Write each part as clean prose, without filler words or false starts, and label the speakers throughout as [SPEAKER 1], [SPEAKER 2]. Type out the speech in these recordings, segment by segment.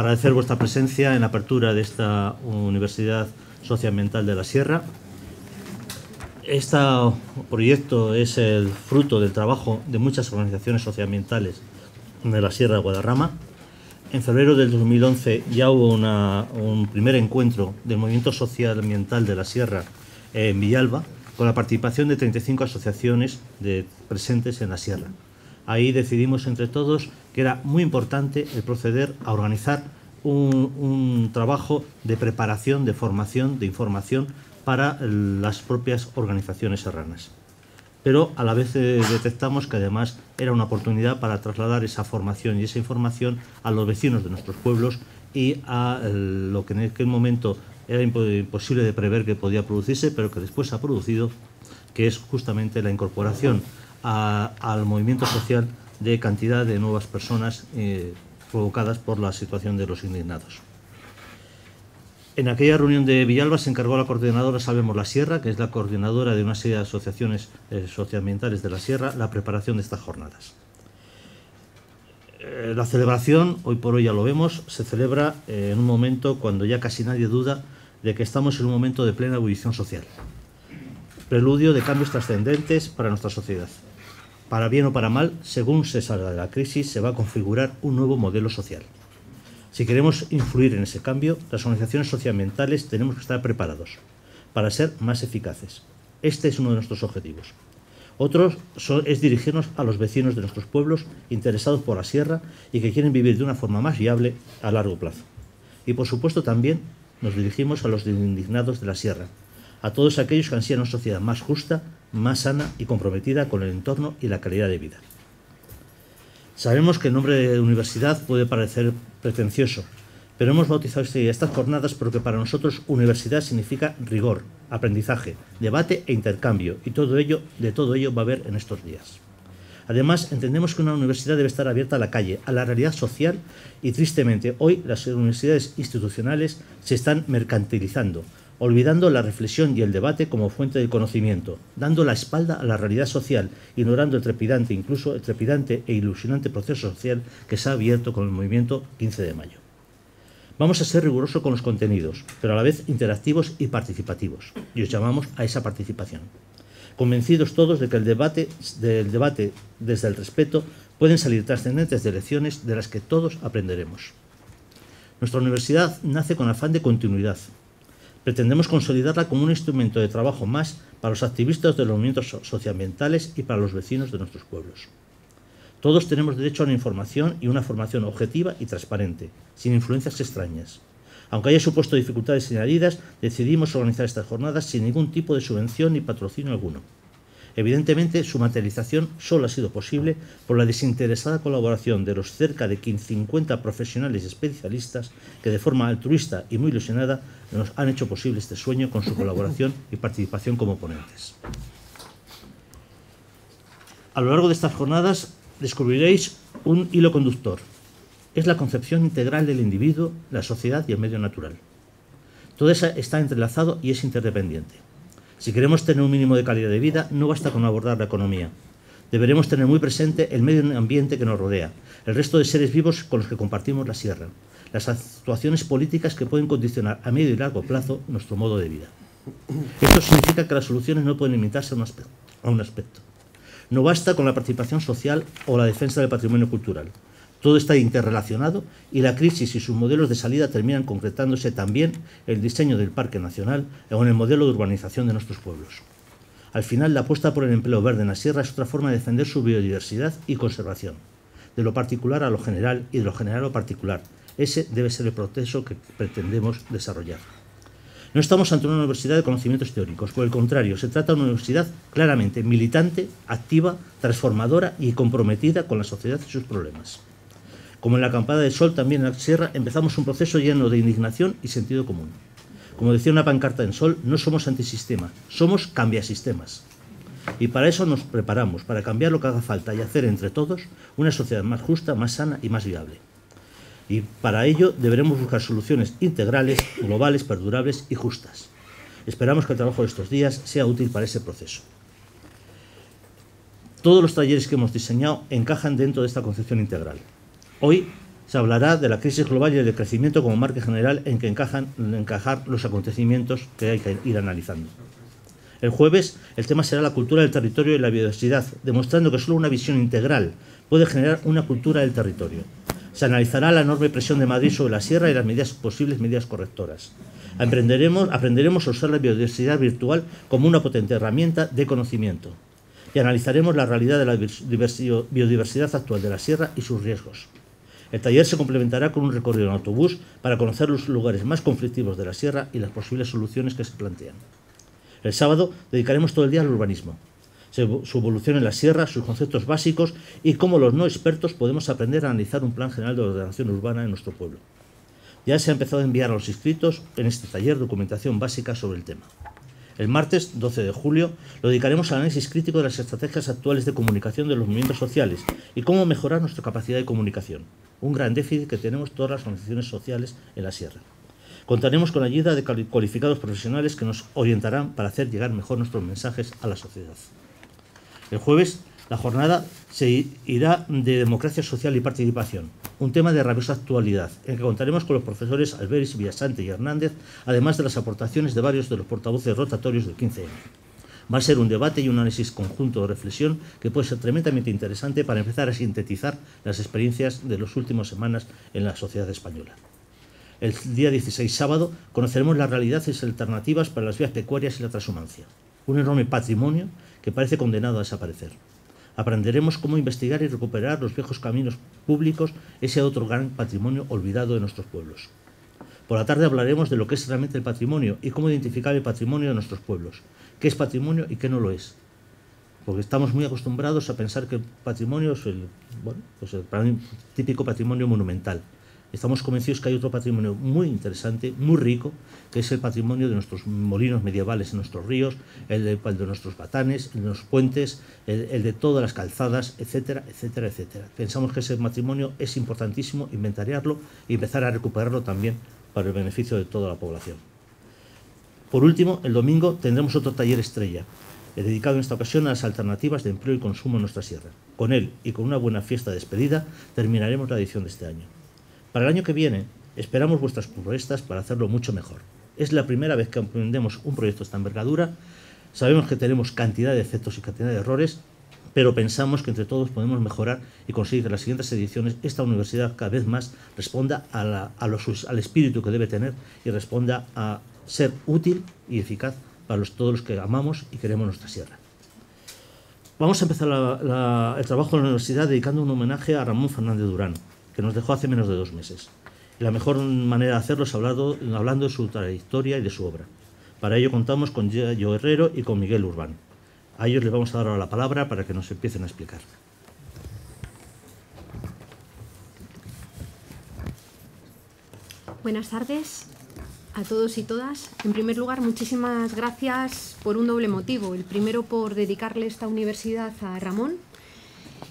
[SPEAKER 1] agradecer vuestra presencia en la apertura de esta Universidad Socioambiental de la Sierra. Este proyecto es el fruto del trabajo de muchas organizaciones socioambientales de la Sierra de Guadarrama. En febrero del 2011 ya hubo un primer encuentro del movimiento socioambiental de la Sierra en Villalba, con la participación de 35 asociaciones presentes en la Sierra. Ahí decidimos entre todos que era muy importante el proceder a organizar un trabajo de preparación, de formación, de información para las propias organizaciones serranas. Pero a la vez detectamos que además era una oportunidad para trasladar esa formación y esa información a los vecinos de nuestros pueblos y a lo que en aquel momento era imposible de prever que podía producirse, pero que después se ha producido, que es justamente la incorporación al movimiento social de cantidad de nuevas personas provocadas por la situación de los indignados. En aquella reunión de Villalba se encargó la coordinadora Salvemos la Sierra, que es la coordinadora de una serie de asociaciones socioambientales de la Sierra, la preparación de estas jornadas. La celebración, hoy por hoy ya lo vemos, se celebra en un momento cuando ya casi nadie duda de que estamos en un momento de plena ebullición social. Preludio de cambios trascendentes para nuestra sociedad. Para bien o para mal, según se salga de la crisis, se va a configurar un nuevo modelo social. Si queremos influir en ese cambio, las organizaciones socioambientales tenemos que estar preparados para ser más eficaces. Este es uno de nuestros objetivos. Otro es dirigirnos a los vecinos de nuestros pueblos interesados por la sierra y que quieren vivir de una forma más viable a largo plazo. Y por supuesto también nos dirigimos a los indignados de la sierra, a todos aquellos que ansían una sociedad más justa, más sana y comprometida con el entorno y la calidad de vida. Sabemos que el nombre de universidad puede parecer pretencioso, pero hemos bautizado estas jornadas porque para nosotros universidad significa rigor, aprendizaje, debate e intercambio, y de todo ello va a haber en estos días. Además, entendemos que una universidad debe estar abierta a la calle, a la realidad social, y tristemente hoy las universidades institucionales se están mercantilizando, olvidando la reflexión y el debate como fuente de conocimiento, dando la espalda a la realidad social, ignorando incluso el trepidante e ilusionante proceso social que se ha abierto con el movimiento 15 de mayo. Vamos a ser rigurosos con los contenidos, pero a la vez interactivos y participativos, y os llamamos a esa participación. Convencidos todos de que del debate desde el respeto pueden salir trascendentes de lecciones de las que todos aprenderemos. Nuestra universidad nace con afán de continuidad. Pretendemos consolidarla como un instrumento de trabajo más para los activistas de los movimientos socioambientales y para los vecinos de nuestros pueblos. Todos tenemos derecho a una información y una formación objetiva y transparente, sin influencias extrañas. Aunque haya supuesto dificultades añadidas, decidimos organizar estas jornadas sin ningún tipo de subvención ni patrocinio alguno. Evidentemente, su materialización solo ha sido posible por la desinteresada colaboración de los cerca de 50 profesionales y especialistas que de forma altruista y muy ilusionada nos han hecho posible este sueño con su colaboración y participación como ponentes. A lo largo de estas jornadas descubriréis un hilo conductor. Es la concepción integral del individuo, la sociedad y el medio natural. Todo eso está entrelazado y es interdependiente. Si queremos tener un mínimo de calidad de vida, no basta con abordar la economía. Deberemos tener muy presente el medio ambiente que nos rodea, el resto de seres vivos con los que compartimos la sierra, las actuaciones políticas que pueden condicionar a medio y largo plazo nuestro modo de vida. Esto significa que las soluciones no pueden limitarse a un aspecto. No basta con la participación social o la defensa del patrimonio cultural. Todo está interrelacionado y la crisis y sus modelos de salida terminan concretándose también en el diseño del Parque Nacional o en el modelo de urbanización de nuestros pueblos. Al final, la apuesta por el empleo verde en la sierra es otra forma de defender su biodiversidad y conservación, de lo particular a lo general y de lo general a lo particular. Ese debe ser el proceso que pretendemos desarrollar. No estamos ante una universidad de conocimientos teóricos, por el contrario, se trata de una universidad claramente militante, activa, transformadora y comprometida con la sociedad y sus problemas. Como en la acampada de sol, también en la sierra empezamos un proceso lleno de indignación y sentido común. Como decía una pancarta en Sol, no somos antisistema, somos cambiasistemas. Y para eso nos preparamos, para cambiar lo que haga falta y hacer entre todos una sociedad más justa, más sana y más viable. Y para ello deberemos buscar soluciones integrales, globales, perdurables y justas. Esperamos que el trabajo de estos días sea útil para ese proceso. Todos los talleres que hemos diseñado encajan dentro de esta concepción integral. Hoy Se hablará de la crisis global y el decrecimiento como marca general en que encajar los acontecimientos que hay que ir analizando. El jueves el tema será la cultura del territorio y la biodiversidad, demostrando que solo una visión integral puede generar una cultura del territorio. Se analizará la enorme presión de Madrid sobre la sierra y las posibles medidas correctoras. Aprenderemos a usar la biodiversidad virtual como una potente herramienta de conocimiento. Y analizaremos la realidad de la biodiversidad actual de la sierra y sus riesgos. El taller se complementará con un recorrido en autobús para conocer los lugares más conflictivos de la sierra y las posibles soluciones que se plantean. El sábado dedicaremos todo el día al urbanismo, su evolución en la sierra, sus conceptos básicos y cómo los no expertos podemos aprender a analizar un plan general de ordenación urbana en nuestro pueblo. Ya se ha empezado a enviar a los inscritos en este taller documentación básica sobre el tema. El martes 12 de julio lo dedicaremos al análisis crítico de las estrategias actuales de comunicación de los movimientos sociales y cómo mejorar nuestra capacidad de comunicación, un gran déficit que tenemos todas las organizaciones sociales en la sierra. Contaremos con la ayuda de cualificados profesionales que nos orientarán para hacer llegar mejor nuestros mensajes a la sociedad. El jueves la jornada se irá de democracia social y participación, un tema de rabiosa actualidad, en que contaremos con los profesores Alberis, Villasante y Hernández, además de las aportaciones de varios de los portavoces rotatorios del 15M. Va a ser un debate y un análisis conjunto de reflexión que puede ser tremendamente interesante para empezar a sintetizar las experiencias de las últimas semanas en la sociedad española. El día 16, sábado, conoceremos las realidades alternativas para las vías pecuarias y la transhumancia, un enorme patrimonio que parece condenado a desaparecer. Aprenderemos cómo investigar y recuperar los viejos caminos públicos, ese otro gran patrimonio olvidado de nuestros pueblos. Por la tarde hablaremos de lo que es realmente el patrimonio y cómo identificar el patrimonio de nuestros pueblos, qué es patrimonio y qué no lo es. Porque estamos muy acostumbrados a pensar que el patrimonio es el típico patrimonio monumental. Estamos convencidos que hay otro patrimonio muy interesante, muy rico, que es el patrimonio de nuestros molinos medievales en nuestros ríos, el de nuestros batanes, el de los puentes, el de todas las calzadas, etcétera, etcétera, etcétera. Pensamos que ese patrimonio es importantísimo inventariarlo y empezar a recuperarlo también para el beneficio de toda la población. Por último, el domingo tendremos otro taller estrella, dedicado en esta ocasión a las alternativas de empleo y consumo en nuestra sierra. Con él y con una buena fiesta de despedida terminaremos la edición de este año. Para el año que viene, esperamos vuestras propuestas para hacerlo mucho mejor. Es la primera vez que emprendemos un proyecto de esta envergadura. Sabemos que tenemos cantidad de defectos y cantidad de errores, pero pensamos que entre todos podemos mejorar y conseguir que en las siguientes ediciones esta universidad cada vez más responda al espíritu que debe tener y responda a ser útil y eficaz para todos los que amamos y queremos nuestra sierra. Vamos a empezar el trabajo de la universidad dedicando un homenaje a Ramón Fernández Durán, que nos dejó hace menos de 2 meses. Y la mejor manera de hacerlo es hablando de su trayectoria y de su obra. Para ello contamos con Yayo Herrero y con Miguel Urbán. A ellos les vamos a dar ahora la palabra para que nos empiecen a explicar.
[SPEAKER 2] Buenas tardes a todos y todas. En primer lugar, muchísimas gracias por un doble motivo. El primero, por dedicarle esta universidad a Ramón,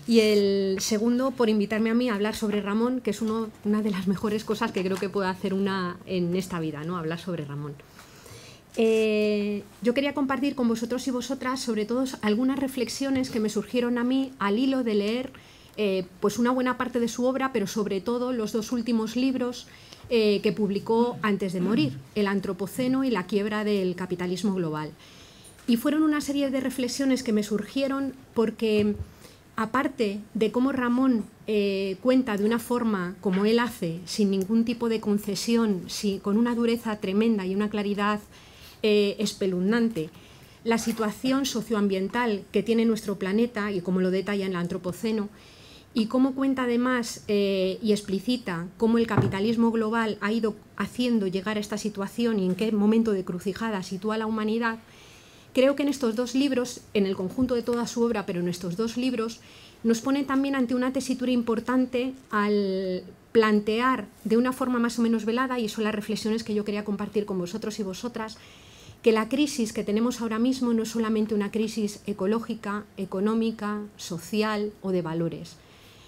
[SPEAKER 2] y el segundo, por invitarme a mí a hablar sobre Ramón, que es una de las mejores cosas que creo que puedo hacer en esta vida, ¿no? Hablar sobre Ramón. Yo quería compartir con vosotros y vosotras, sobre todo, algunas reflexiones que me surgieron a mí al hilo de leer pues una buena parte de su obra, pero sobre todo los 2 últimos libros que publicó antes de morir, El Antropoceno y La quiebra del capitalismo global. Y fueron una serie de reflexiones que me surgieron porque, aparte de cómo Ramón cuenta de una forma como él hace, sin ningún tipo de concesión, con una dureza tremenda y una claridad espeluznante, la situación socioambiental que tiene nuestro planeta y como lo detalla en el Antropoceno, y cómo cuenta además y explicita cómo el capitalismo global ha ido haciendo llegar a esta situación y en qué momento de crucijada sitúa a la humanidad. Creo que en estos 2 libros, en el conjunto de toda su obra, pero en estos 2 libros, nos pone también ante una tesitura importante al plantear de una forma más o menos velada, y son las reflexiones que yo quería compartir con vosotros y vosotras, que la crisis que tenemos ahora mismo no es solamente una crisis ecológica, económica, social o de valores.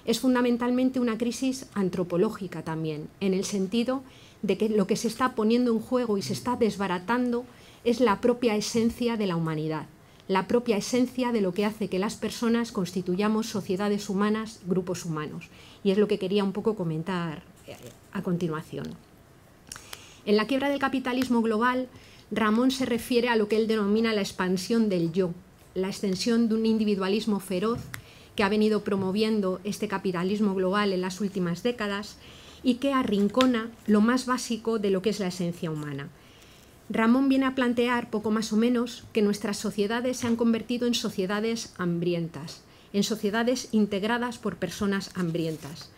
[SPEAKER 2] Es fundamentalmente una crisis antropológica también, en el sentido de que lo que se está poniendo en juego y se está desbaratando es la propia esencia de la humanidad, la propia esencia de lo que hace que las personas constituyamos sociedades humanas, grupos humanos. Y es lo que quería un poco comentar a continuación. En La quiebra del capitalismo global, Ramón se refiere a lo que él denomina la expansión del yo, la extensión de un individualismo feroz que ha venido promoviendo este capitalismo global en las últimas décadas y que arrincona lo más básico de lo que es la esencia humana. Ramón viene a plantear, poco más o menos, que nuestras sociedades se han convertido en sociedades hambrientas, en sociedades integradas por personas hambrientas.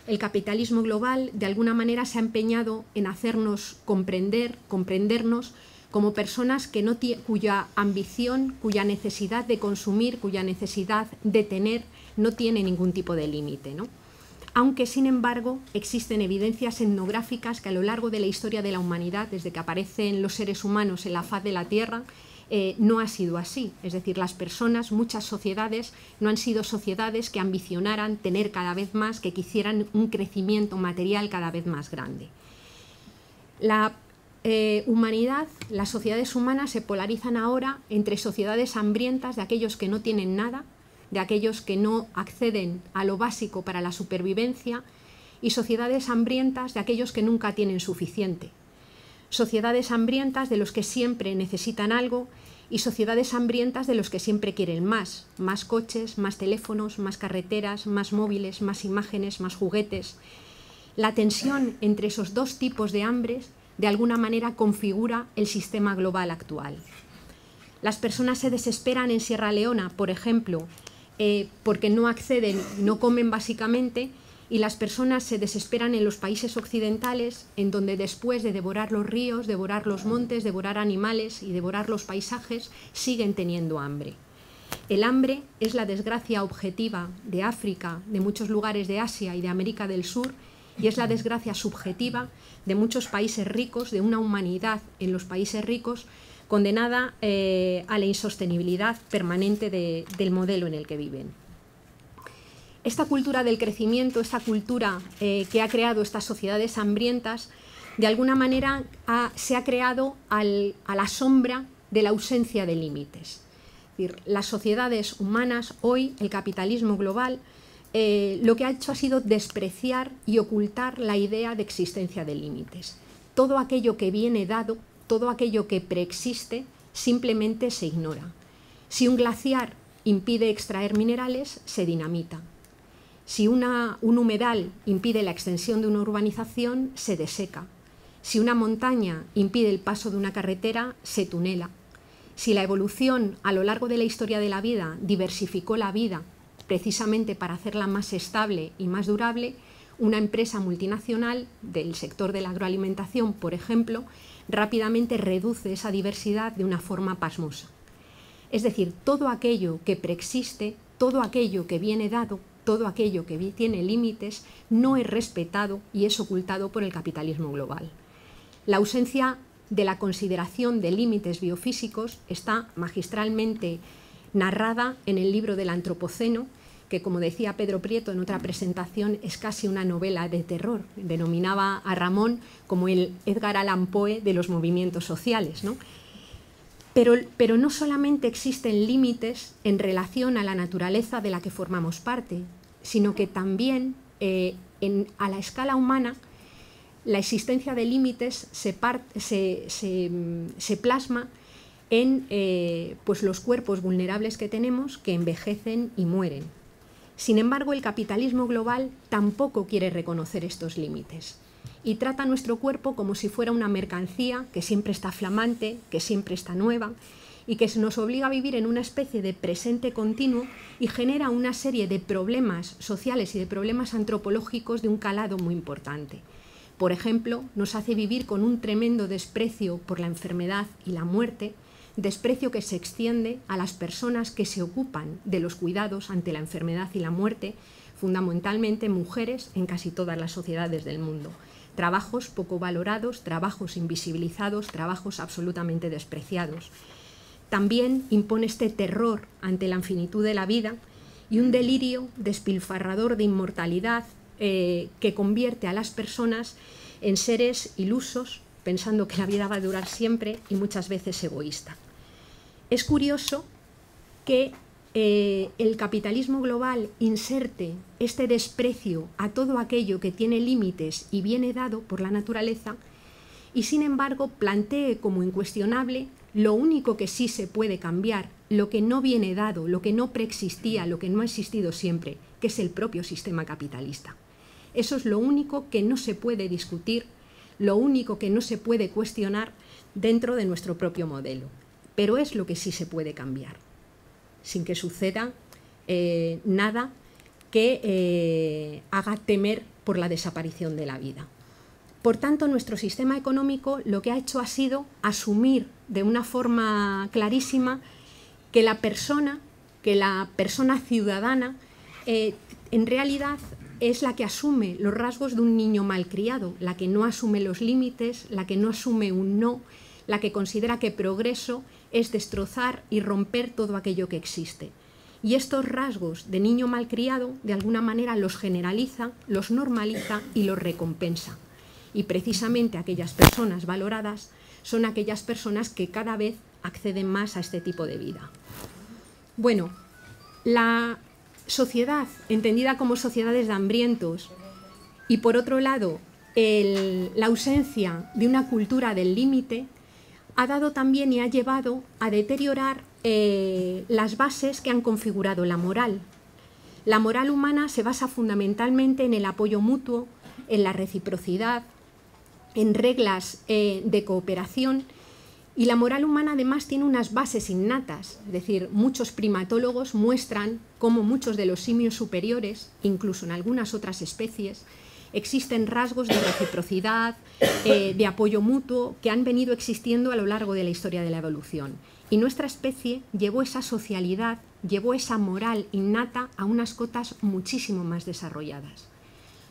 [SPEAKER 2] El capitalismo global, de alguna manera, se ha empeñado en hacernos comprendernos como personas cuya ambición, cuya necesidad de consumir, cuya necesidad de tener, no tiene ningún tipo de límite, ¿no? Aunque, sin embargo, existen evidencias etnográficas que a lo largo de la historia de la humanidad, desde que aparecen los seres humanos en la faz de la Tierra, no ha sido así. Es decir, las personas, muchas sociedades, no han sido sociedades que ambicionaran tener cada vez más, que quisieran un crecimiento material cada vez más grande. La humanidad, las sociedades humanas se polarizan ahora entre sociedades hambrientas de aquellos que no tienen nada, de aquellos que no acceden a lo básico para la supervivencia, y sociedades hambrientas de aquellos que nunca tienen suficiente. Sociedades hambrientas de los que siempre necesitan algo y sociedades hambrientas de los que siempre quieren más coches, más teléfonos, más carreteras, más móviles, más imágenes, más juguetes. La tensión entre esos dos tipos de hambres de alguna manera configura el sistema global actual. Las personas se desesperan en Sierra Leona, por ejemplo, porque no acceden, no comen básicamente, y las personas se desesperan en los países occidentales, en donde después de devorar los ríos, devorar los montes, devorar animales y devorar los paisajes, siguen teniendo hambre. El hambre es la desgracia objetiva de África, de muchos lugares de Asia y de América del Sur, y es la desgracia subjetiva de muchos países ricos, de una humanidad en los países ricos, condenada a la insostenibilidad permanente del modelo en el que viven. Esta cultura del crecimiento, esta cultura que ha creado estas sociedades hambrientas, de alguna manera se ha creado a la sombra de la ausencia de límites. Es decir, las sociedades humanas, hoy, el capitalismo global, lo que ha hecho ha sido despreciar y ocultar la idea de existencia de límites. Todo aquello que viene dado, todo aquello que preexiste, simplemente se ignora. Si un glaciar impide extraer minerales, se dinamita. Si un humedal impide la extensión de una urbanización, se deseca. Si una montaña impide el paso de una carretera, se tunela. Si la evolución a lo largo de la historia de la vida diversificó la vida precisamente para hacerla más estable y más durable, una empresa multinacional del sector de la agroalimentación, por ejemplo, rápidamente reduce esa diversidad de una forma pasmosa. Es decir, todo aquello que preexiste, todo aquello que viene dado, todo aquello que tiene límites, no es respetado y es ocultado por el capitalismo global. La ausencia de la consideración de límites biofísicos está magistralmente narrada en el libro del Antropoceno, que, como decía Pedro Prieto en otra presentación, es casi una novela de terror. Denominaba a Ramón como el Edgar Allan Poe de los movimientos sociales, ¿no? Pero no solamente existen límites en relación a la naturaleza de la que formamos parte, sino que también a la escala humana la existencia de límites se plasma en pues los cuerpos vulnerables que tenemos, que envejecen y mueren. Sin embargo, el capitalismo global tampoco quiere reconocer estos límites y trata nuestro cuerpo como si fuera una mercancía que siempre está flamante, que siempre está nueva y que nos obliga a vivir en una especie de presente continuo y genera una serie de problemas sociales y de problemas antropológicos de un calado muy importante. Por ejemplo, nos hace vivir con un tremendo desprecio por la enfermedad y la muerte, desprecio que se extiende a las personas que se ocupan de los cuidados ante la enfermedad y la muerte, fundamentalmente mujeres en casi todas las sociedades del mundo. Trabajos poco valorados, trabajos invisibilizados, trabajos absolutamente despreciados. También impone este terror ante la infinitud de la vida y un delirio despilfarrador de inmortalidad que convierte a las personas en seres ilusos, pensando que la vida va a durar siempre y muchas veces egoísta. Es curioso que el capitalismo global inserte este desprecio a todo aquello que tiene límites y viene dado por la naturaleza, y sin embargo plantee como incuestionable lo único que sí se puede cambiar, lo que no viene dado, lo que no preexistía, lo que no ha existido siempre, que es el propio sistema capitalista. Eso es lo único que no se puede discutir, lo único que no se puede cuestionar dentro de nuestro propio modelo, pero es lo que sí se puede cambiar, sin que suceda nada que haga temer por la desaparición de la vida. Por tanto, nuestro sistema económico lo que ha hecho ha sido asumir de una forma clarísima que la persona ciudadana, en realidad es la que asume los rasgos de un niño malcriado, la que no asume los límites, la que no asume un no, la que considera que progreso es destrozar y romper todo aquello que existe. Y estos rasgos de niño malcriado, de alguna manera, los generaliza, los normaliza y los recompensa. Y precisamente aquellas personas valoradas son aquellas personas que cada vez acceden más a este tipo de vida. Bueno, la sociedad, entendida como sociedades de hambrientos, y por otro lado, la ausencia de una cultura del límite, ha dado también y ha llevado a deteriorar las bases que han configurado la moral. La moral humana se basa fundamentalmente en el apoyo mutuo, en la reciprocidad, en reglas de cooperación, y la moral humana además tiene unas bases innatas, es decir, muchos primatólogos muestran cómo muchos de los simios superiores, incluso en algunas otras especies, existen rasgos de reciprocidad, de apoyo mutuo, que han venido existiendo a lo largo de la historia de la evolución. Y nuestra especie llevó esa socialidad, llevó esa moral innata a unas cotas muchísimo más desarrolladas.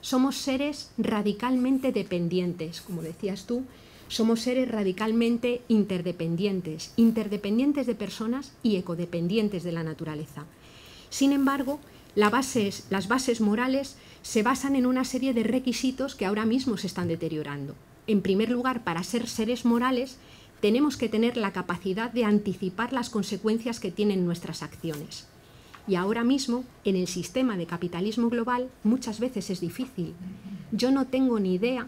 [SPEAKER 2] Somos seres radicalmente dependientes, como decías tú, somos seres radicalmente interdependientes, interdependientes de personas y ecodependientes de la naturaleza. Sin embargo, las bases morales se basan en una serie de requisitos que ahora mismo se están deteriorando. En primer lugar, para ser seres morales, tenemos que tener la capacidad de anticipar las consecuencias que tienen nuestras acciones. Y ahora mismo, en el sistema de capitalismo global, muchas veces es difícil. Yo no tengo ni idea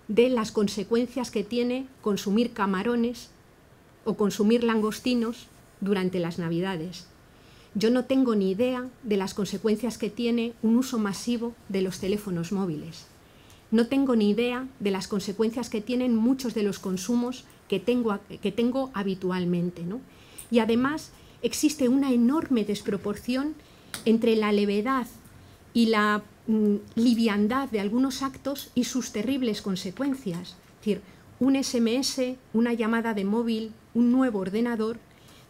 [SPEAKER 2] de las consecuencias que tiene consumir camarones o consumir langostinos durante las Navidades. Yo no tengo ni idea de las consecuencias que tiene un uso masivo de los teléfonos móviles. No tengo ni idea de las consecuencias que tienen muchos de los consumos que tengo habitualmente, ¿no? Y además existe una enorme desproporción entre la levedad y la liviandad de algunos actos y sus terribles consecuencias. Es decir, un SMS, una llamada de móvil, un nuevo ordenador,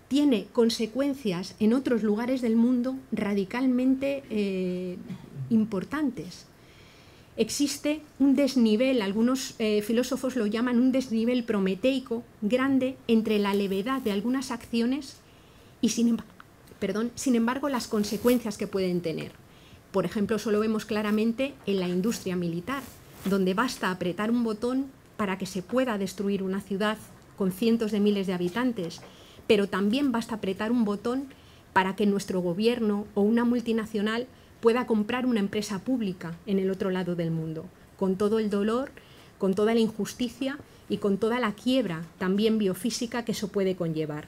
[SPEAKER 2] tiene consecuencias en otros lugares del mundo radicalmente importantes. Existe un desnivel, algunos filósofos lo llaman un desnivel prometeico grande entre la levedad de algunas acciones y sin embargo las consecuencias que pueden tener. Por ejemplo, eso lo vemos claramente en la industria militar, donde basta apretar un botón para que se pueda destruir una ciudad con cientos de miles de habitantes, pero también basta apretar un botón para que nuestro gobierno o una multinacional pueda comprar una empresa pública en el otro lado del mundo, con todo el dolor, con toda la injusticia y con toda la quiebra también biofísica que eso puede conllevar.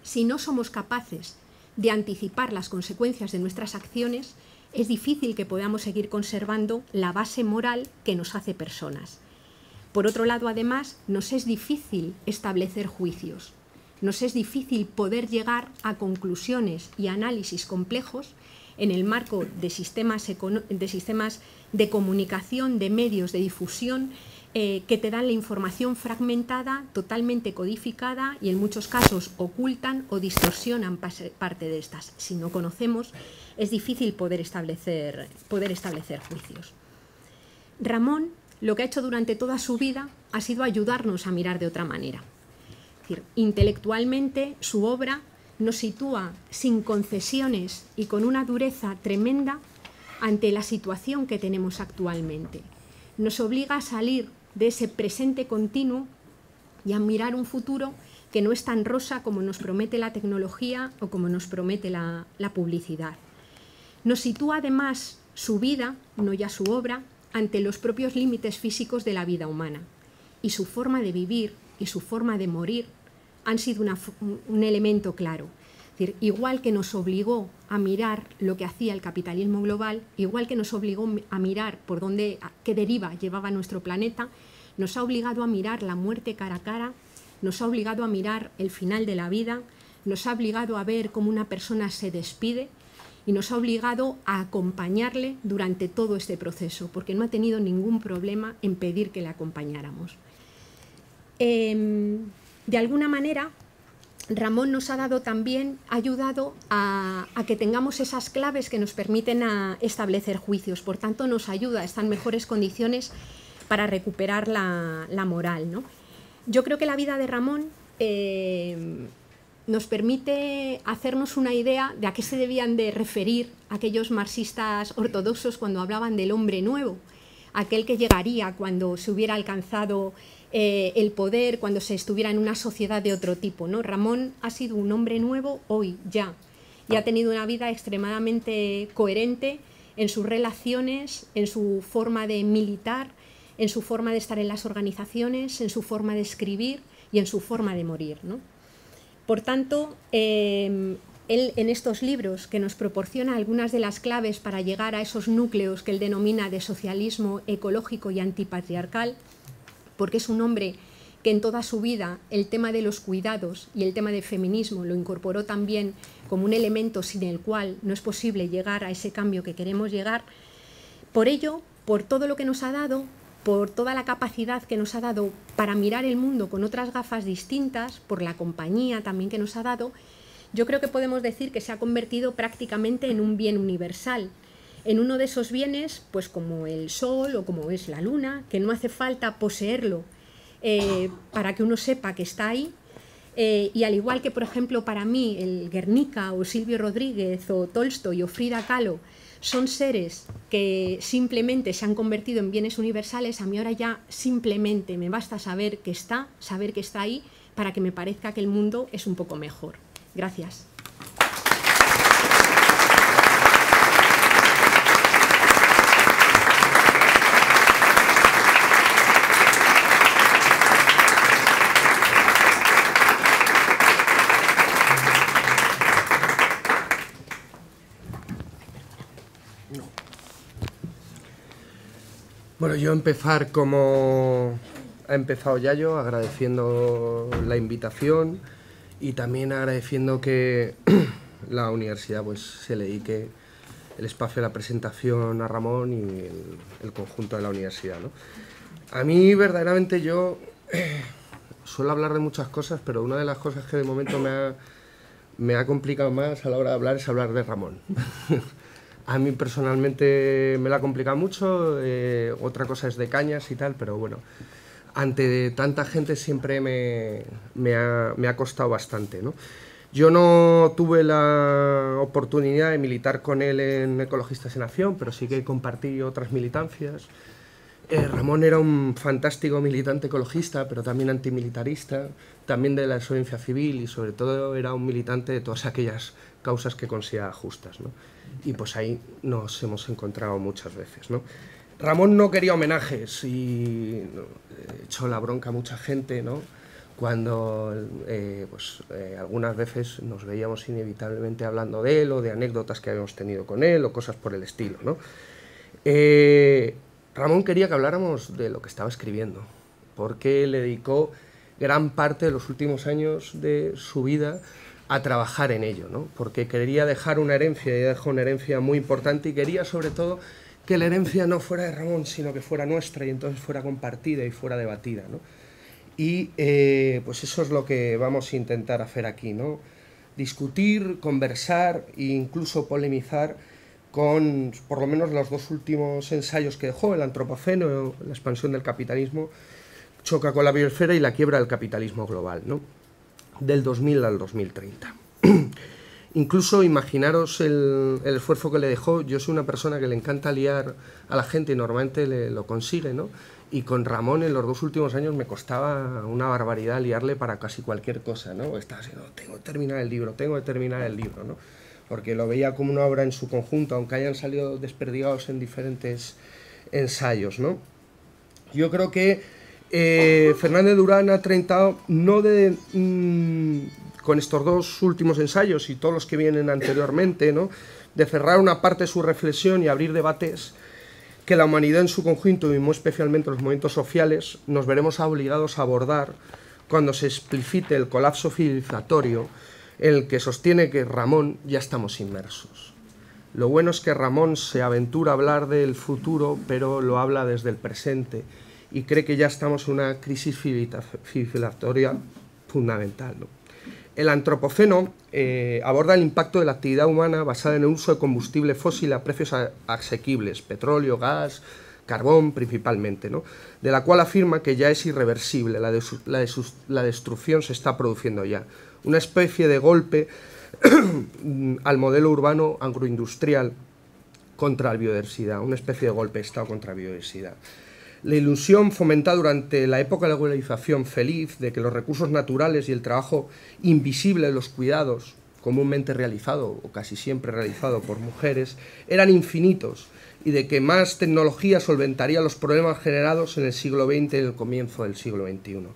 [SPEAKER 2] Si no somos capaces de anticipar las consecuencias de nuestras acciones, es difícil que podamos seguir conservando la base moral que nos hace personas. Por otro lado, además, nos es difícil establecer juicios, nos es difícil poder llegar a conclusiones y análisis complejos en el marco de sistemas de comunicación, de medios de difusión, que te dan la información fragmentada, totalmente codificada y en muchos casos ocultan o distorsionan parte de estas. Si no conocemos, es difícil poder establecer juicios. Ramón lo que ha hecho durante toda su vida ha sido ayudarnos a mirar de otra manera. Es decir, intelectualmente su obra nos sitúa sin concesiones y con una dureza tremenda ante la situación que tenemos actualmente. Nos obliga a salir de ese presente continuo y a mirar un futuro que no es tan rosa como nos promete la tecnología o como nos promete la publicidad. Nos sitúa además su vida, no ya su obra, ante los propios límites físicos de la vida humana, y su forma de vivir y su forma de morir han sido un elemento claro. Es decir, igual que nos obligó a mirar lo que hacía el capitalismo global, igual que nos obligó a mirar por qué deriva llevaba nuestro planeta, nos ha obligado a mirar la muerte cara a cara, nos ha obligado a mirar el final de la vida, nos ha obligado a ver cómo una persona se despide y nos ha obligado a acompañarle durante todo este proceso, porque no ha tenido ningún problema en pedir que le acompañáramos. De alguna manera, Ramón nos ha dado también, ha ayudado a que tengamos esas claves que nos permiten establecer juicios, por tanto nos ayuda, está en mejores condiciones para recuperar la moral, ¿no? Yo creo que la vida de Ramón nos permite hacernos una idea de a qué se debían de referir aquellos marxistas ortodoxos cuando hablaban del hombre nuevo, aquel que llegaría cuando se hubiera alcanzado el poder, cuando se estuviera en una sociedad de otro tipo, ¿no? Ramón ha sido un hombre nuevo hoy, ya, y ha tenido una vida extremadamente coherente en sus relaciones, en su forma de militar, en su forma de estar en las organizaciones, en su forma de escribir y en su forma de morir, ¿no? Por tanto, él en estos libros que nos proporciona algunas de las claves para llegar a esos núcleos que él denomina de socialismo ecológico y antipatriarcal, porque es un hombre que en toda su vida el tema de los cuidados y el tema del feminismo lo incorporó también como un elemento sin el cual no es posible llegar a ese cambio que queremos llegar. Por ello, por todo lo que nos ha dado, por toda la capacidad que nos ha dado para mirar el mundo con otras gafas distintas, por la compañía también que nos ha dado, yo creo que podemos decir que se ha convertido prácticamente en un bien universal, en uno de esos bienes, pues como el sol o como es la luna, que no hace falta poseerlo para que uno sepa que está ahí, y al igual que, por ejemplo, para mí el Guernica o Silvio Rodríguez o Tolstoy o Frida Kahlo son seres que simplemente se han convertido en bienes universales, a mí ahora ya simplemente me basta saber que está ahí para que me parezca que el mundo es un poco mejor. Gracias.
[SPEAKER 3] Bueno, yo empezar como ha empezado Yayo, agradeciendo la invitación y también agradeciendo que la universidad pues se le dedique el espacio de la presentación a Ramón y el conjunto de la universidad, ¿no? A mí verdaderamente yo suelo hablar de muchas cosas, pero una de las cosas que de momento me ha complicado más a la hora de hablar es hablar de Ramón. A mí personalmente me la ha complicado mucho, otra cosa es de Cañas y tal, pero bueno, ante tanta gente siempre me ha costado bastante, ¿no? Yo no tuve la oportunidad de militar con él en Ecologistas en Acción, pero sí que compartí otras militancias. Ramón era un fantástico militante ecologista, pero también antimilitarista, también de la desobediencia civil y sobre todo era un militante de todas aquellas causas que consideraba justas, ¿no? Y pues ahí nos hemos encontrado muchas veces, ¿no? Ramón no quería homenajes y echó la bronca a mucha gente, ¿no? Cuando algunas veces nos veíamos inevitablemente hablando de él o de anécdotas que habíamos tenido con él o cosas por el estilo, ¿no? Ramón quería que habláramos de lo que estaba escribiendo, porque le dedicó gran parte de los últimos años de su vida a trabajar en ello, ¿no? Porque quería dejar una herencia, y dejó una herencia muy importante y quería sobre todo que la herencia no fuera de Ramón, sino que fuera nuestra y entonces fuera compartida y fuera debatida, ¿no? Y pues eso es lo que vamos a intentar hacer aquí, ¿no? Discutir, conversar e incluso polemizar con por lo menos los dos últimos ensayos que dejó, el Antropoceno, la expansión del capitalismo, choca con la biosfera y la quiebra del capitalismo global, ¿no? Del 2000 al 2030. Incluso imaginaros el esfuerzo que le dejó. Yo soy una persona que le encanta liar a la gente y normalmente lo consigue, ¿no? Y con Ramón en los 2 últimos años me costaba una barbaridad liarle para casi cualquier cosa, ¿no? Estaba así, no, tengo que terminar el libro, ¿no? Porque lo veía como una obra en su conjunto, aunque hayan salido desperdigados en diferentes ensayos, ¿no? Yo creo que Fernández Durán ha tratado, con estos 2 últimos ensayos y todos los que vienen anteriormente, ¿no?, de cerrar una parte de su reflexión y abrir debates que la humanidad en su conjunto, y muy especialmente los movimientos sociales, nos veremos obligados a abordar cuando se explicite el colapso civilizatorio en el que sostiene que Ramón ya estamos inmersos. Lo bueno es que Ramón se aventura a hablar del futuro, pero lo habla desde el presente, y cree que ya estamos en una crisis civilizatoria fundamental, ¿no? El Antropoceno aborda el impacto de la actividad humana basada en el uso de combustible fósil a precios asequibles, petróleo, gas, carbón principalmente, ¿no?, de la cual afirma que ya es irreversible, la destrucción se está produciendo ya. Una especie de golpe al modelo urbano agroindustrial contra la biodiversidad, una especie de golpe de Estado contra la biodiversidad. La ilusión fomentada durante la época de la globalización feliz de que los recursos naturales y el trabajo invisible de los cuidados, comúnmente realizado o casi siempre realizado por mujeres, eran infinitos, y de que más tecnología solventaría los problemas generados en el siglo XX y en el comienzo del siglo XXI.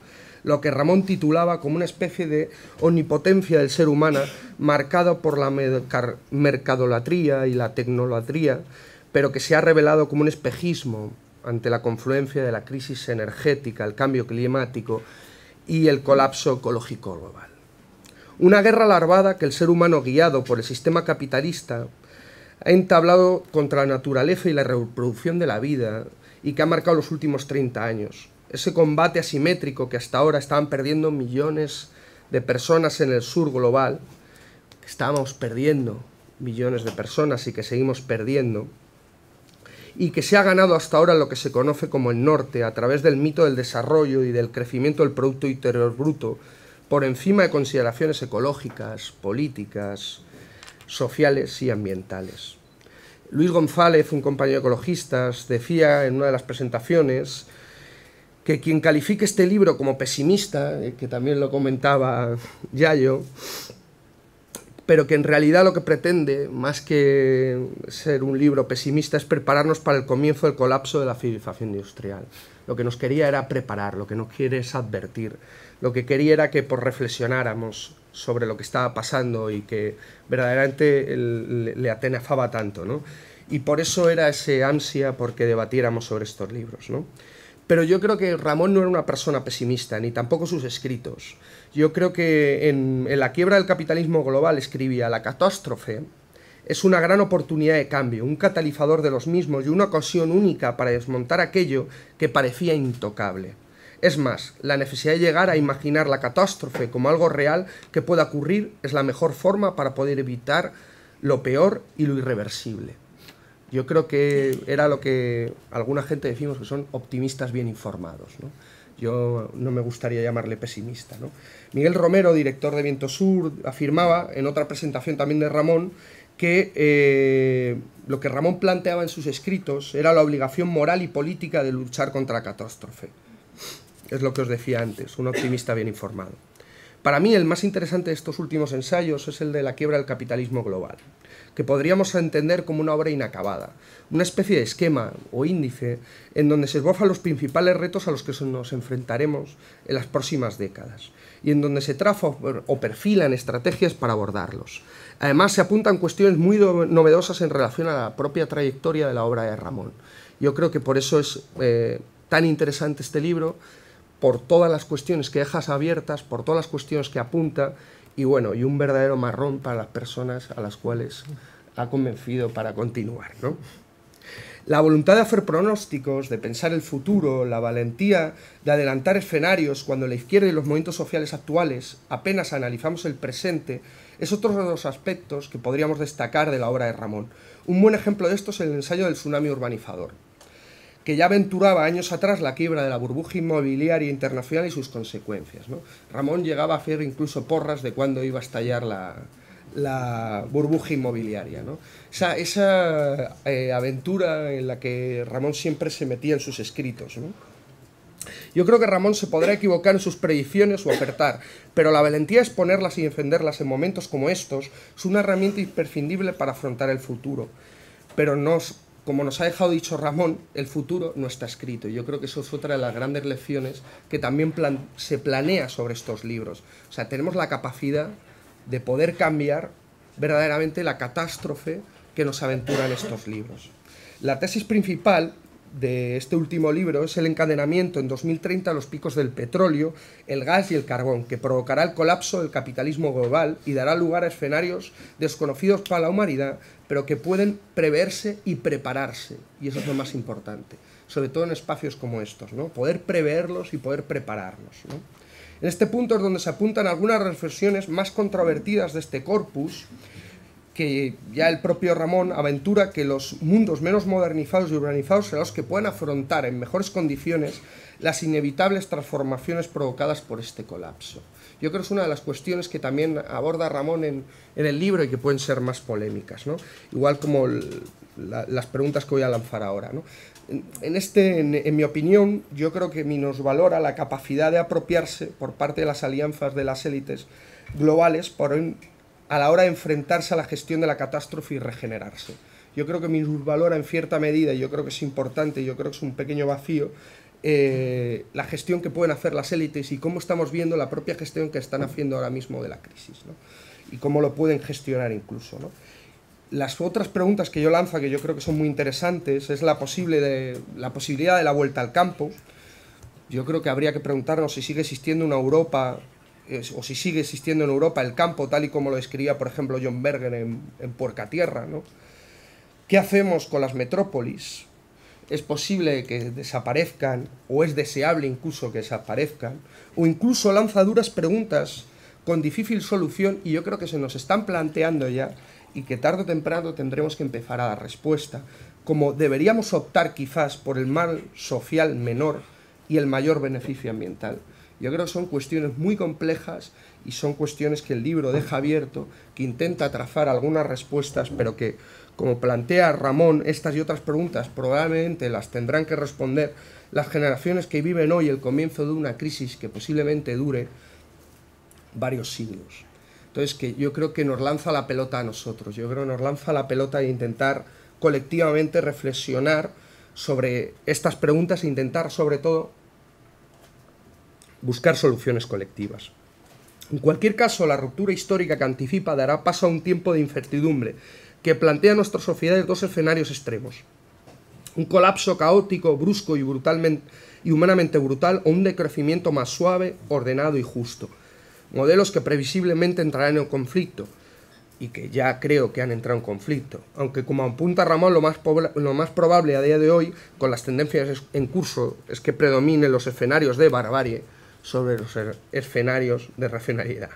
[SPEAKER 3] Lo que Ramón titulaba como una especie de omnipotencia del ser humano marcado por la mercadolatría y la tecnolatría, pero que se ha revelado como un espejismo ante la confluencia de la crisis energética, el cambio climático y el colapso ecológico global. Una guerra larvada que el ser humano, guiado por el sistema capitalista, ha entablado contra la naturaleza y la reproducción de la vida, y que ha marcado los últimos 30 años. Ese combate asimétrico que hasta ahora estaban perdiendo millones de personas en el sur global, que estábamos perdiendo millones de personas y que seguimos perdiendo, y que se ha ganado hasta ahora lo que se conoce como el norte a través del mito del desarrollo y del crecimiento del Producto Interior Bruto, por encima de consideraciones ecológicas, políticas, sociales y ambientales. Luis González, un compañero de ecologistas, decía en una de las presentaciones que quien califique este libro como pesimista, que también lo comentaba Yayo, pero que en realidad lo que pretende, más que ser un libro pesimista, es prepararnos para el comienzo del colapso de la civilización industrial. Lo que nos quería era preparar, lo que no quiere es advertir. Lo que quería era que reflexionáramos sobre lo que estaba pasando y que verdaderamente le atenazaba tanto, ¿no? Y por eso era ese ansia porque debatiéramos sobre estos libros, ¿no? Pero yo creo que Ramón no era una persona pesimista, ni tampoco sus escritos. Yo creo que en La quiebra del capitalismo global escribía: la catástrofe es una gran oportunidad de cambio, un catalizador de los mismos y una ocasión única para desmontar aquello que parecía intocable. Es más, la necesidad de llegar a imaginar la catástrofe como algo real que pueda ocurrir es la mejor forma para poder evitar lo peor y lo irreversible. Yo creo que era lo que alguna gente decimos que son optimistas bien informados, ¿no? Yo no me gustaría llamarle pesimista, ¿no? Miguel Romero, director de Viento Sur, afirmaba en otra presentación también de Ramón que lo que Ramón planteaba en sus escritos era la obligación moral y política de luchar contra la catástrofe. Es lo que os decía antes, un optimista bien informado. Para mí el más interesante de estos últimos ensayos es el de La quiebra del capitalismo global, que podríamos entender como una obra inacabada, una especie de esquema o índice en donde se esbozan los principales retos a los que nos enfrentaremos en las próximas décadas y en donde se trazan o perfilan estrategias para abordarlos. Además, se apuntan cuestiones muy novedosas en relación a la propia trayectoria de la obra de Ramón. Yo creo que por eso es tan interesante este libro, por todas las cuestiones que dejas abiertas, por todas las cuestiones que apunta, y bueno, y un verdadero marrón para las personas a las cuales ha convencido para continuar, ¿no? La voluntad de hacer pronósticos, de pensar el futuro, la valentía de adelantar escenarios cuando la izquierda y los movimientos sociales actuales apenas analizamos el presente, es otro de los aspectos que podríamos destacar de la obra de Ramón. Un buen ejemplo de esto es el ensayo del tsunami urbanizador, que ya aventuraba años atrás la quiebra de la burbuja inmobiliaria internacional y sus consecuencias, ¿no? Ramón llegaba a hacer incluso porras de cuándo iba a estallar la burbuja inmobiliaria, ¿no? Esa aventura en la que Ramón siempre se metía en sus escritos, ¿no? Yo creo que Ramón se podrá equivocar en sus predicciones o acertar, pero la valentía de exponerlas y defenderlas en momentos como estos es una herramienta imprescindible para afrontar el futuro. Pero como nos ha dejado dicho Ramón, el futuro no está escrito. Y yo creo que eso es otra de las grandes lecciones que también se planea sobre estos libros. O sea, tenemos la capacidad de poder cambiar verdaderamente la catástrofe que nos aventuran estos libros. La tesis principal de este último libro es el encadenamiento en 2030 de los picos del petróleo, el gas y el carbón, que provocará el colapso del capitalismo global y dará lugar a escenarios desconocidos para la humanidad, pero que pueden preverse y prepararse, y eso es lo más importante, sobre todo en espacios como estos, ¿no? Poder preverlos y poder prepararnos, ¿no? En este punto es donde se apuntan algunas reflexiones más controvertidas de este corpus, que ya el propio Ramón aventura que los mundos menos modernizados y urbanizados serán los que puedan afrontar en mejores condiciones las inevitables transformaciones provocadas por este colapso. Yo creo que es una de las cuestiones que también aborda Ramón en el libro y que pueden ser más polémicas, ¿no? Igual como las preguntas que voy a lanzar ahora, ¿no? En mi opinión, yo creo que minusvalora la capacidad de apropiarse por parte de las alianzas de las élites globales a la hora de enfrentarse a la gestión de la catástrofe y regenerarse. Yo creo que minusvalora en cierta medida, y yo creo que es importante, yo creo que es un pequeño vacío, la gestión que pueden hacer las élites y cómo estamos viendo la propia gestión que están haciendo ahora mismo de la crisis, ¿no? Y cómo lo pueden gestionar incluso, ¿no? Las otras preguntas que yo lanzo, que yo creo que son muy interesantes, es la posibilidad de la vuelta al campo. Yo creo que habría que preguntarnos si sigue existiendo una Europa, o si sigue existiendo en Europa el campo tal y como lo describía, por ejemplo, John Berger en Puercatierra, ¿no? ¿Qué hacemos con las metrópolis? ¿Es posible que desaparezcan, o es deseable incluso que desaparezcan? O incluso lanza duras preguntas con difícil solución, y yo creo que se nos están planteando ya, y que tarde o temprano tendremos que empezar a dar respuesta, como deberíamos optar quizás por el mal social menor y el mayor beneficio ambiental. Yo creo que son cuestiones muy complejas y son cuestiones que el libro deja abierto, que intenta trazar algunas respuestas, pero que, como plantea Ramón, estas y otras preguntas probablemente las tendrán que responder las generaciones que viven hoy el comienzo de una crisis que posiblemente dure varios siglos. Entonces, que yo creo que nos lanza la pelota a nosotros, yo creo que nos lanza la pelota de intentar colectivamente reflexionar sobre estas preguntas e intentar, sobre todo, buscar soluciones colectivas. En cualquier caso, la ruptura histórica que anticipa dará paso a un tiempo de incertidumbre que plantea a nuestras sociedades dos escenarios extremos: un colapso caótico, brusco y humanamente brutal, o un decrecimiento más suave, ordenado y justo. Modelos que previsiblemente entrarán en conflicto, y que ya creo que han entrado en conflicto, aunque, como apunta Ramón, lo más probable a día de hoy, con las tendencias en curso, es que predominen los escenarios de barbarie sobre los escenarios de racionalidad.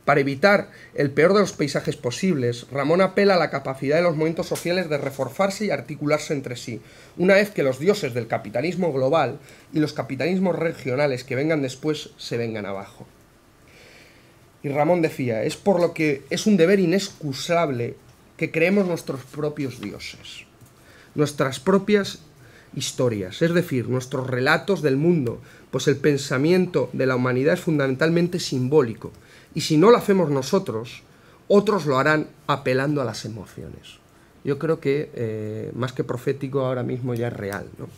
[SPEAKER 3] Para evitar el peor de los paisajes posibles, Ramón apela a la capacidad de los movimientos sociales de reforzarse y articularse entre sí, una vez que los dioses del capitalismo global y los capitalismos regionales que vengan después se vengan abajo. Y Ramón decía, es por lo que es un deber inexcusable que creemos nuestros propios dioses, nuestras propias historias, es decir, nuestros relatos del mundo, pues el pensamiento de la humanidad es fundamentalmente simbólico, y si no lo hacemos nosotros, otros lo harán apelando a las emociones. Yo creo que más que profético ahora mismo ya es real, ¿no?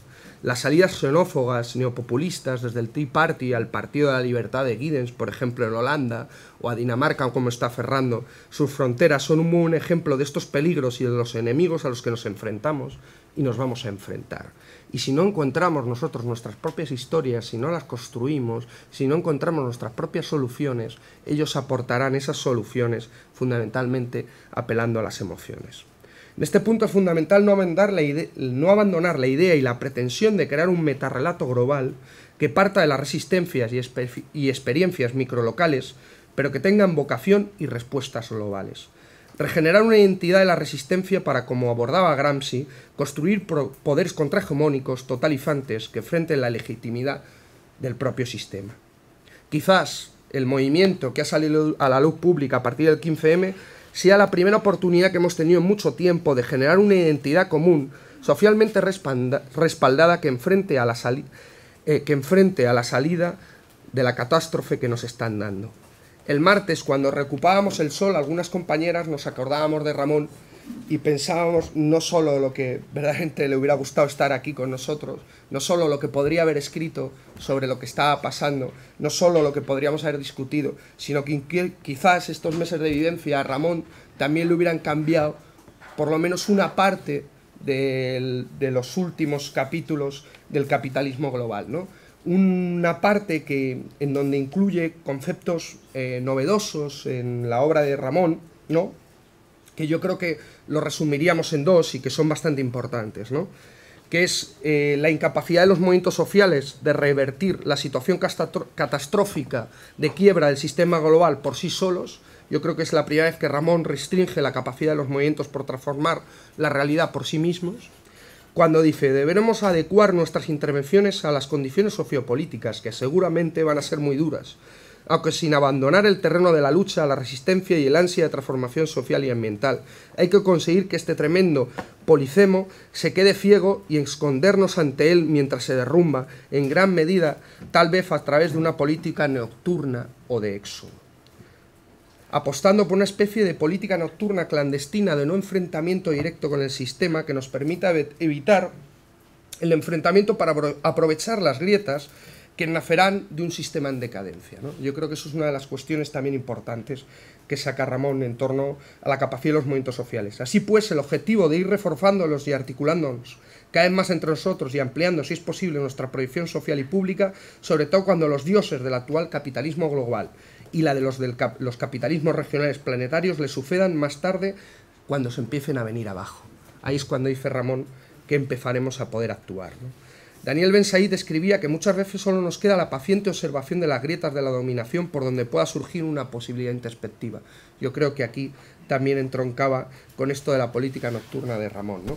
[SPEAKER 3] Las salidas xenófobas, neopopulistas, desde el Tea Party al Partido de la Libertad de Giddens, por ejemplo, en Holanda, o a Dinamarca, como está aferrando sus fronteras, son un buen ejemplo de estos peligros y de los enemigos a los que nos enfrentamos y nos vamos a enfrentar. Y si no encontramos nosotros nuestras propias historias, si no las construimos, si no encontramos nuestras propias soluciones, ellos aportarán esas soluciones fundamentalmente apelando a las emociones. En este punto es fundamental no abandonar la idea y la pretensión de crear un metarrelato global que parta de las resistencias y experiencias microlocales, pero que tengan vocación y respuestas globales. Regenerar una identidad de la resistencia para, como abordaba Gramsci, construir poderes contrahegemónicos totalizantes que enfrenten la legitimidad del propio sistema. Quizás el movimiento que ha salido a la luz pública a partir del 15M sea la primera oportunidad que hemos tenido en mucho tiempo de generar una identidad común, socialmente respaldada, que enfrente que enfrente a la salida de la catástrofe que nos están dando. El martes, cuando recuperábamos el sol, algunas compañeras nos acordábamos de Ramón y pensábamos no solo lo que verdaderamente le hubiera gustado estar aquí con nosotros, no solo lo que podría haber escrito sobre lo que estaba pasando, no solo lo que podríamos haber discutido, sino que quizás estos meses de vivencia a Ramón también le hubieran cambiado por lo menos una parte de los últimos capítulos del capitalismo global, ¿no? Una parte en donde incluye conceptos novedosos en la obra de Ramón, ¿no?, que yo creo que lo resumiríamos en dos y que son bastante importantes, ¿no?, que es la incapacidad de los movimientos sociales de revertir la situación catastrófica de quiebra del sistema global por sí solos. Yo creo que es la primera vez que Ramón restringe la capacidad de los movimientos por transformar la realidad por sí mismos, cuando dice: deberemos adecuar nuestras intervenciones a las condiciones sociopolíticas, que seguramente van a ser muy duras, aunque sin abandonar el terreno de la lucha, la resistencia y el ansia de transformación social y ambiental. Hay que conseguir que este tremendo policemo se quede ciego y escondernos ante él mientras se derrumba, en gran medida, tal vez a través de una política nocturna o de éxodo. Apostando por una especie de política nocturna clandestina de no enfrentamiento directo con el sistema que nos permita evitar el enfrentamiento para aprovechar las grietas que nacerán de un sistema en decadencia, ¿no? Yo creo que eso es una de las cuestiones también importantes que saca Ramón en torno a la capacidad de los movimientos sociales. Así pues, el objetivo de ir reforzándolos y articulándonos cada vez más entre nosotros y ampliando, si es posible, nuestra proyección social y pública, sobre todo cuando los dioses del actual capitalismo global y la de los capitalismos regionales planetarios le sucedan más tarde, cuando se empiecen a venir abajo. Ahí es cuando dice Ramón que empezaremos a poder actuar, ¿no? Daniel Ben Said escribía que muchas veces solo nos queda la paciente observación de las grietas de la dominación por donde pueda surgir una posibilidad introspectiva. Yo creo que aquí también entroncaba con esto de la política nocturna de Ramón, ¿no?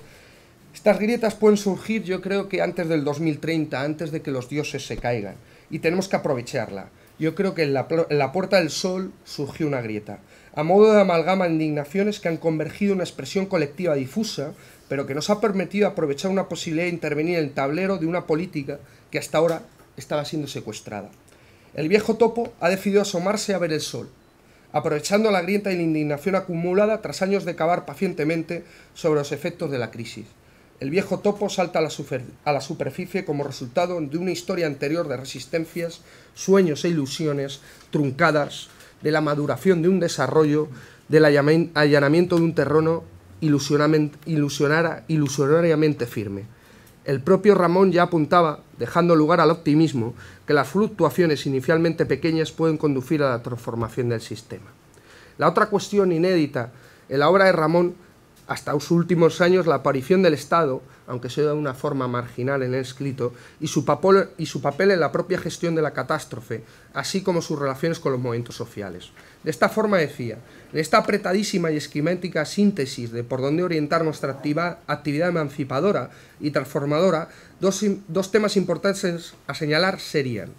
[SPEAKER 3] Estas grietas pueden surgir, yo creo que antes del 2030, antes de que los dioses se caigan, y tenemos que aprovecharla. Yo creo que en la Puerta del Sol surgió una grieta, a modo de amalgama de indignaciones que han convergido en una expresión colectiva difusa, pero que nos ha permitido aprovechar una posibilidad de intervenir en el tablero de una política que hasta ahora estaba siendo secuestrada. El viejo topo ha decidido asomarse a ver el sol, aprovechando la grieta y la indignación acumulada tras años de cavar pacientemente sobre los efectos de la crisis. El viejo topo salta a la superficie como resultado de una historia anterior de resistencias, sueños e ilusiones truncadas, de la maduración de un desarrollo, del allanamiento de un terreno ilusionariamente firme. El propio Ramón ya apuntaba, dejando lugar al optimismo, que las fluctuaciones inicialmente pequeñas pueden conducir a la transformación del sistema. La otra cuestión inédita en la obra de Ramón, hasta los últimos años, la aparición del Estado, aunque sea de una forma marginal en el escrito, y su papel en la propia gestión de la catástrofe, así como sus relaciones con los movimientos sociales. De esta forma decía: en esta apretadísima y esquemática síntesis de por dónde orientar nuestra actividad emancipadora y transformadora, dos temas importantes a señalar serían: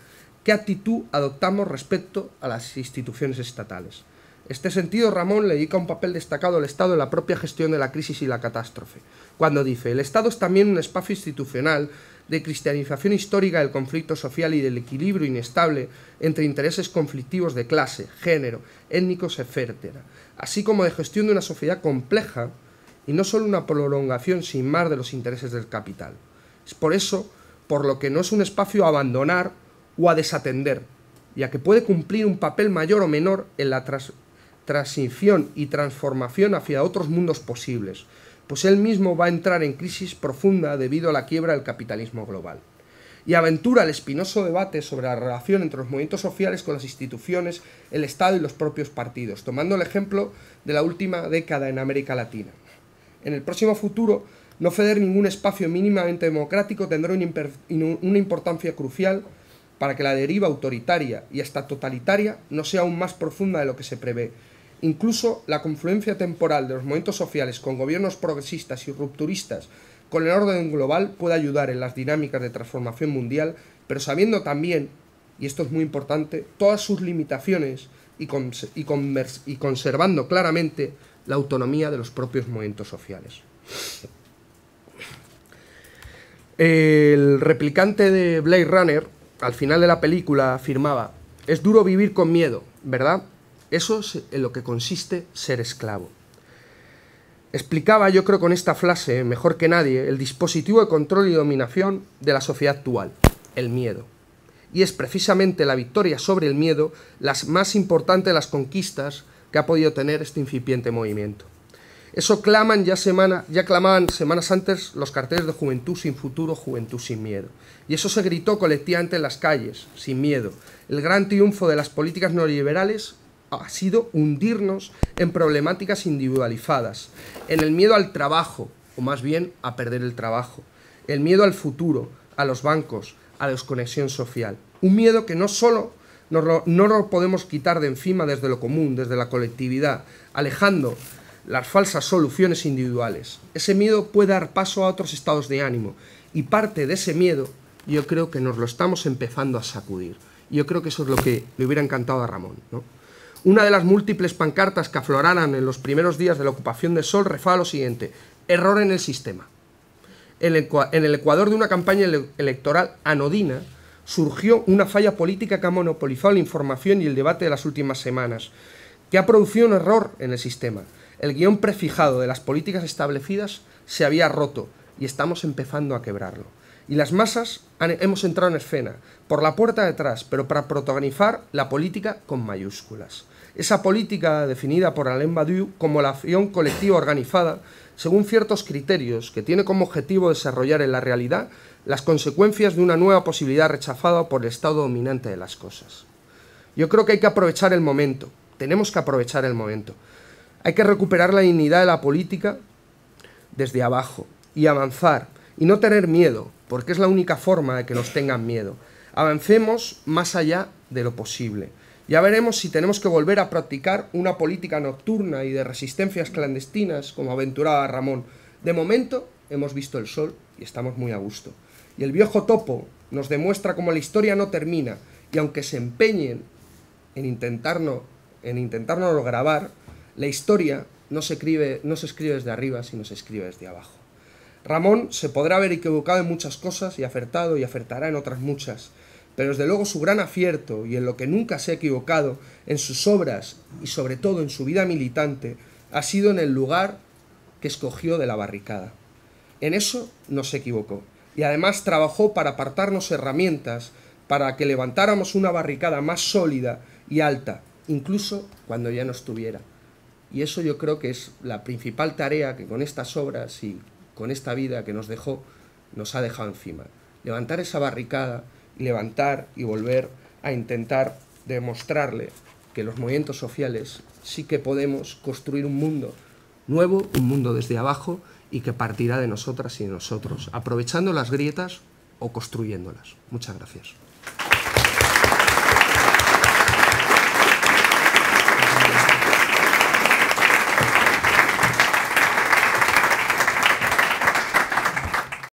[SPEAKER 3] ¿qué actitud adoptamos respecto a las instituciones estatales? En este sentido, Ramón le dedica un papel destacado al Estado en la propia gestión de la crisis y la catástrofe, cuando dice: el Estado es también un espacio institucional de cristianización histórica del conflicto social y del equilibrio inestable entre intereses conflictivos de clase, género, étnicos, etc., así como de gestión de una sociedad compleja y no solo una prolongación sin más de los intereses del capital. Es por eso por lo que no es un espacio a abandonar o a desatender, ya que puede cumplir un papel mayor o menor en la transición y transformación hacia otros mundos posibles, pues él mismo va a entrar en crisis profunda debido a la quiebra del capitalismo global. Y aventura el espinoso debate sobre la relación entre los movimientos sociales con las instituciones, el Estado y los propios partidos, tomando el ejemplo de la última década en América Latina. En el próximo futuro, no ceder ningún espacio mínimamente democrático tendrá una importancia crucial para que la deriva autoritaria y hasta totalitaria no sea aún más profunda de lo que se prevé. Incluso la confluencia temporal de los movimientos sociales con gobiernos progresistas y rupturistas con el orden global puede ayudar en las dinámicas de transformación mundial, pero sabiendo también, y esto es muy importante, todas sus limitaciones y conservando claramente la autonomía de los propios movimientos sociales. El replicante de Blade Runner, al final de la película, afirmaba: es duro vivir con miedo, ¿verdad? Eso es en lo que consiste ser esclavo. Explicaba, yo creo, con esta frase, mejor que nadie, el dispositivo de control y dominación de la sociedad actual, el miedo. Y es precisamente la victoria sobre el miedo la más importante de las conquistas que ha podido tener este incipiente movimiento. Eso clamaban semanas antes los carteles de Juventud sin futuro, Juventud sin miedo. Y eso se gritó colectivamente en las calles, sin miedo. El gran triunfo de las políticas neoliberales ha sido hundirnos en problemáticas individualizadas, en el miedo al trabajo, o más bien a perder el trabajo, el miedo al futuro, a los bancos, a la desconexión social. Un miedo que no solo no lo podemos quitar de encima desde lo común, desde la colectividad, alejando las falsas soluciones individuales. Ese miedo puede dar paso a otros estados de ánimo, y parte de ese miedo yo creo que nos lo estamos empezando a sacudir. Y yo creo que eso es lo que le hubiera encantado a Ramón, ¿no? Una de las múltiples pancartas que afloraran en los primeros días de la ocupación del Sol refaba lo siguiente: error en el sistema. En el Ecuador de una campaña electoral anodina surgió una falla política que ha monopolizado la información y el debate de las últimas semanas, que ha producido un error en el sistema. El guión prefijado de las políticas establecidas se había roto y estamos empezando a quebrarlo. Y las masas hemos entrado en escena, por la puerta de atrás, pero para protagonizar la política con mayúsculas. Esa política definida por Alain Badiou como la acción colectiva organizada según ciertos criterios que tiene como objetivo desarrollar en la realidad las consecuencias de una nueva posibilidad rechazada por el estado dominante de las cosas. Yo creo que hay que aprovechar el momento, tenemos que aprovechar el momento. Hay que recuperar la dignidad de la política desde abajo y avanzar y no tener miedo, porque es la única forma de que nos tengan miedo. Avancemos más allá de lo posible. Ya veremos si tenemos que volver a practicar una política nocturna y de resistencias clandestinas, como aventuraba Ramón. De momento hemos visto el sol y estamos muy a gusto. Y el viejo topo nos demuestra cómo la historia no termina, y aunque se empeñen en intentarnos grabar, la historia no se escribe desde arriba, sino se escribe desde abajo. Ramón se podrá haber equivocado en muchas cosas y acertado y acertará en otras muchas, pero desde luego su gran acierto y en lo que nunca se ha equivocado en sus obras y sobre todo en su vida militante ha sido en el lugar que escogió de la barricada. En eso no se equivocó y además trabajó para apartarnos herramientas para que levantáramos una barricada más sólida y alta, incluso cuando ya no estuviera. Y eso yo creo que es la principal tarea que con estas obras y con esta vida que nos dejó, nos ha dejado encima. Levantar esa barricada y levantar y volver a intentar demostrarle que los movimientos sociales sí que podemos construir un mundo nuevo, un mundo desde abajo y que partirá de nosotras y de nosotros, aprovechando las grietas o construyéndolas. Muchas gracias.